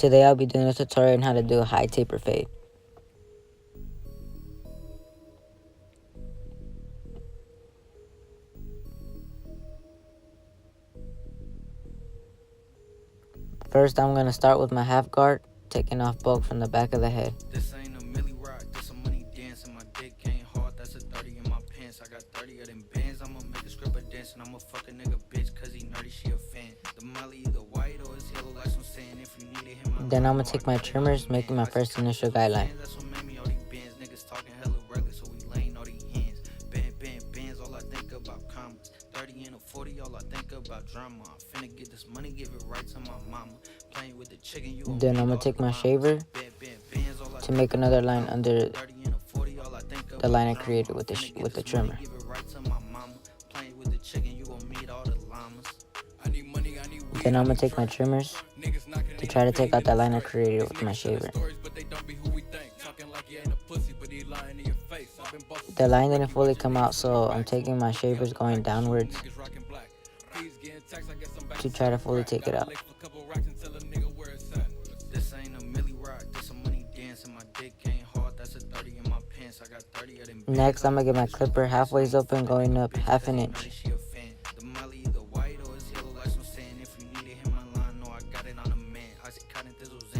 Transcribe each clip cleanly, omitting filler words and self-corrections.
Today I'll be doing a tutorial on how to do a high taper fade. First I'm going to start with my half guard, taking off bulk from the back of the head. This ain't a milli rock, this a money dance, and my dick ain't hard, that's a 30 in my pants. I got 30 of them bands, I'ma make a stripper dance, and I'ma fuck a nigga bitch, cause he nerdy, she a fan. The molly either white or it's yellow like some sand. If you needed him, Then I'm going to take my trimmers, making my first initial guideline. That's what made me all these bands, niggas talking hella regular, so we laying all these hands. Bands, all I think about commas. 30 and a 40, all I think about drama. I'm finna get this money, give it right to my mama. Playing with the chicken, you Then I'm going to take my shaver to make another line under the line I created with the trimmer. Then I'm going to take my trimmers to try to take out that line I created with my shaver. The line didn't fully come out, so I'm taking my shavers going downwards to try to fully take it out. Next, I'm going to get my clipper halfway open, going up half an inch.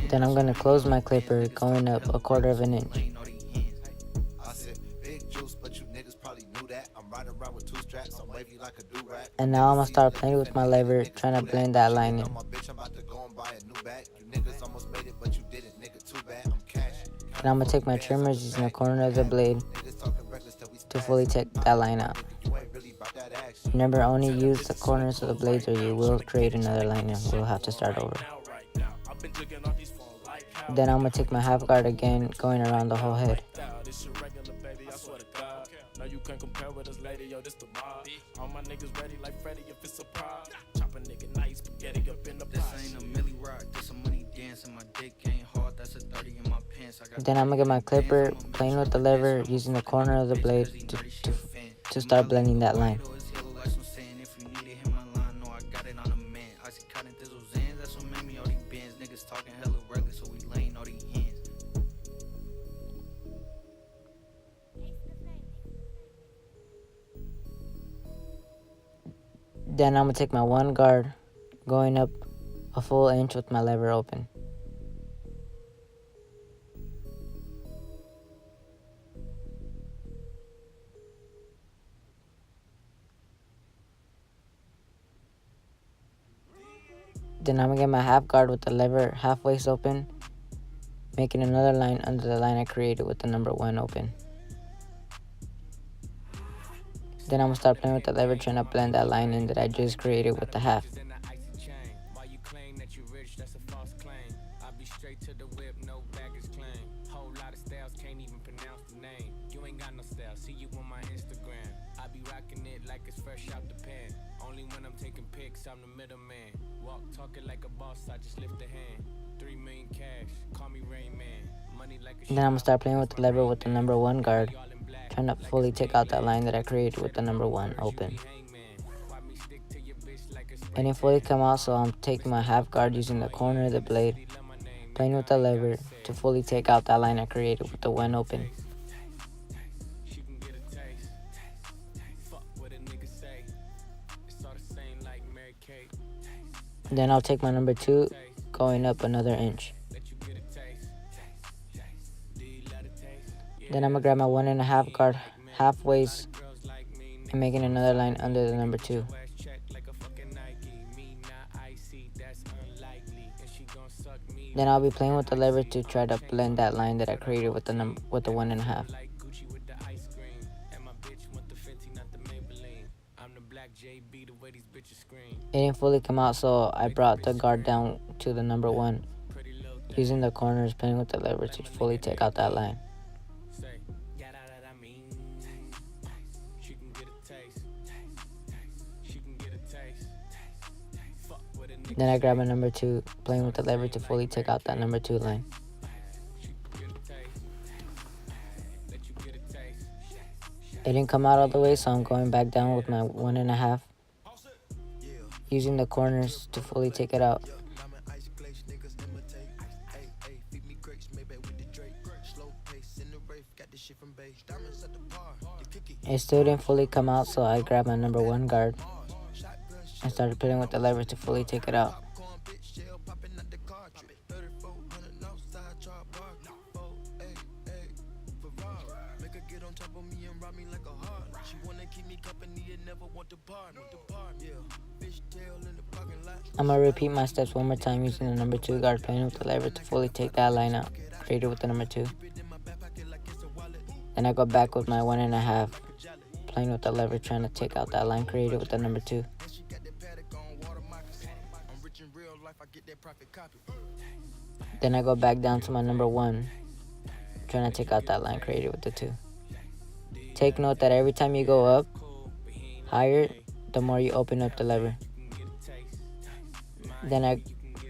Then I'm going to close my clipper, going up a quarter of an inch. And now I'm going to start playing with my lever, trying to blend that line in. And I'm going to take my trimmers using the corner of the blade to fully take that line out. Remember, only use the corners of the blades or you will create another line and we'll have to start over. Then I'm going to take my half guard again, going around the whole head. You can't compare with us, lady, yo, this the mob. All my niggas ready like Freddy if it's a prop. Chop a nigga nice, spaghetti up in the pot. This ain't a milli rock, this a money dance, and my dick ain't hard, that's a 30 in my pants. Then I'm gonna get my clipper, playing with the lever, using the corner of the blade to start blending that line. Then I'm going to take my one guard, going up a full inch with my lever open. Then I'm going to get my half guard with the lever halfway open, making another line under the line I created with the number 1 open. Then I'm going to start playing with the lever, trying to blend that line in that I just created with the half. I'm the middleman. Walk talking like a boss, I just lift a hand. 3 million cash, call me Rain Man. Money like a Then I'm going to start playing with the lever with the number 1 guard, trying to fully take out that line that I created with the number 1 open. It didn't fully come out, so I'm taking my half guard using the corner of the blade, playing with the lever to fully take out that line I created with the 1 open. Then I'll take my number 2, going up another inch. Then I'm going to grab my 1.5 guard halfway and making another line under the number 2. Then I'll be playing with the lever to try to blend that line that I created with the 1.5. It didn't fully come out, so I brought the guard down to the number 1, using the corners, playing with the lever to fully take out that line. Then I grab my number 2, playing with the lever to fully take out that number 2 line. It didn't come out all the way, so I'm going back down with my 1.5, using the corners to fully take it out. It still didn't fully come out, so I grabbed my number 1 guard and started playing with the lever to fully take it out. I'm gonna repeat my steps one more time using the number 2 guard, playing with the lever to fully take that line out created with the number 2. Then I go back with my 1.5, playing with the lever, trying to take out that line created with the number 2. Then I go back down to my number 1, trying to take out that line created with the 2. Take note that every time you go up higher, the more you open up the lever. Then I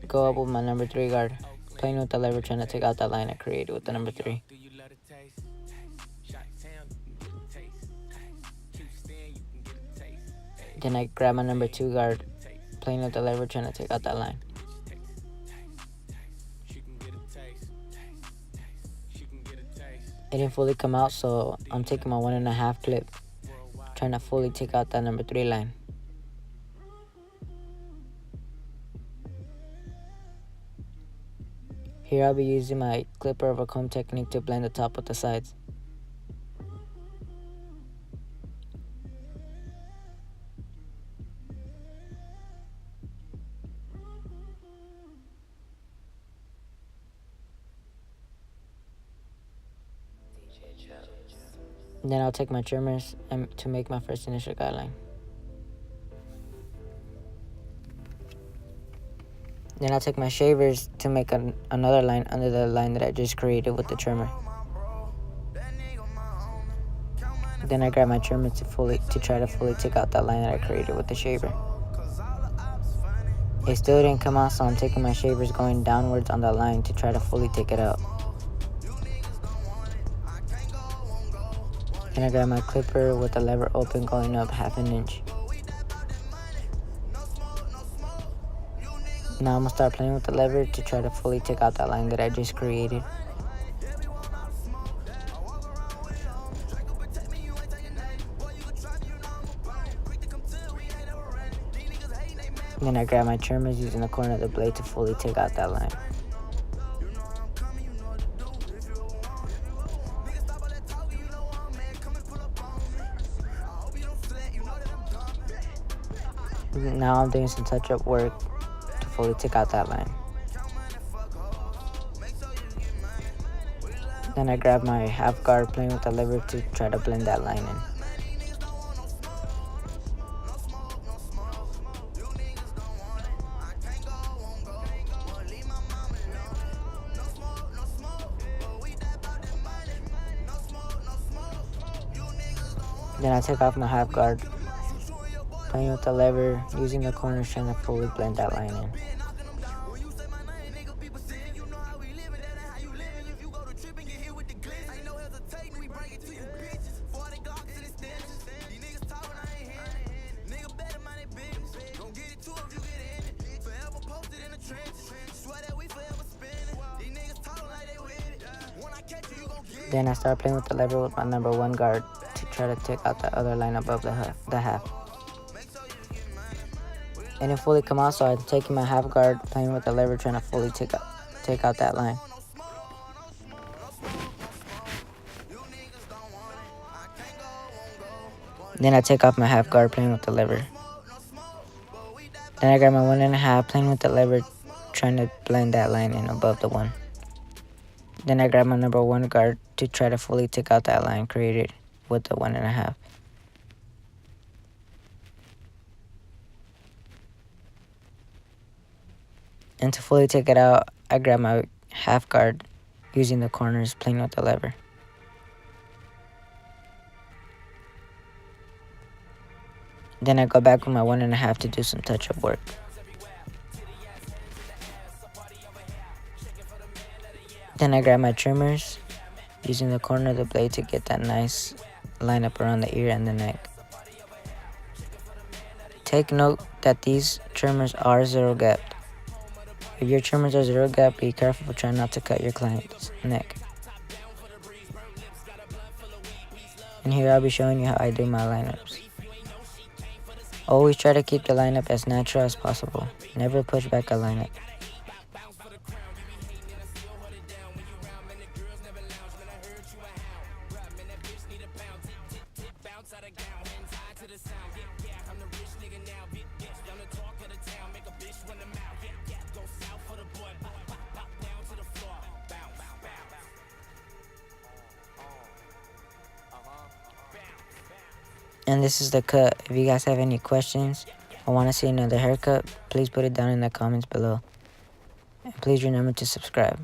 go up with my number 3 guard, playing with the lever, trying to take out that line I created with the number 3. Then I grab my number 2 guard, playing with the lever, trying to take out that line. It didn't fully come out, so I'm taking my 1.5 clip, trying to fully take out that number 3 line. Here I'll be using my clipper over comb technique to blend the top with the sides. Then I'll take my trimmers to make my first initial guideline. Then I'll take my shavers to make another line under the line that I just created with the trimmer. Then I grab my trimmer to try to fully take out that line that I created with the shaver. It still didn't come out, so I'm taking my shavers going downwards on the line to try to fully take it out. Then I grab my clipper with the lever open, going up 1/2 inch. Now I'm gonna start playing with the lever to try to fully take out that line that I just created. Then I grab my trimmers using the corner of the blade to fully take out that line. Now I'm doing some touch-up work to fully take out that line. Then I grab my 1/2 guard, playing with the lever to try to blend that line in. Then I take off my 1/2 guard, playing with the lever, using the corners, trying to fully blend that line in. Then I start playing with the lever with my number 1 guard to try to take out the other line above the half. It didn't fully come out, so I'm taking my 1/2 guard, playing with the lever, trying to fully take out that line. Then I take off my 1/2 guard, playing with the lever. Then I grab my 1.5, playing with the lever, trying to blend that line in above the 1. Then I grab my number 1 guard to try to fully take out that line created with the 1.5. And to fully take it out, I grab my 1/2 guard, using the corners, playing with the lever. Then I go back with my 1.5 to do some touch-up work. Then I grab my trimmers, using the corner of the blade to get that nice line up around the ear and the neck. Take note that these trimmers are 0 gapped. If your trimmers are 0 gap, be careful trying not to cut your client's neck. And here I'll be showing you how I do my lineups. Always try to keep the lineup as natural as possible. Never push back a lineup. And this is the cut. If you guys have any questions or want to see another haircut, please put it down in the comments below. And please remember to subscribe.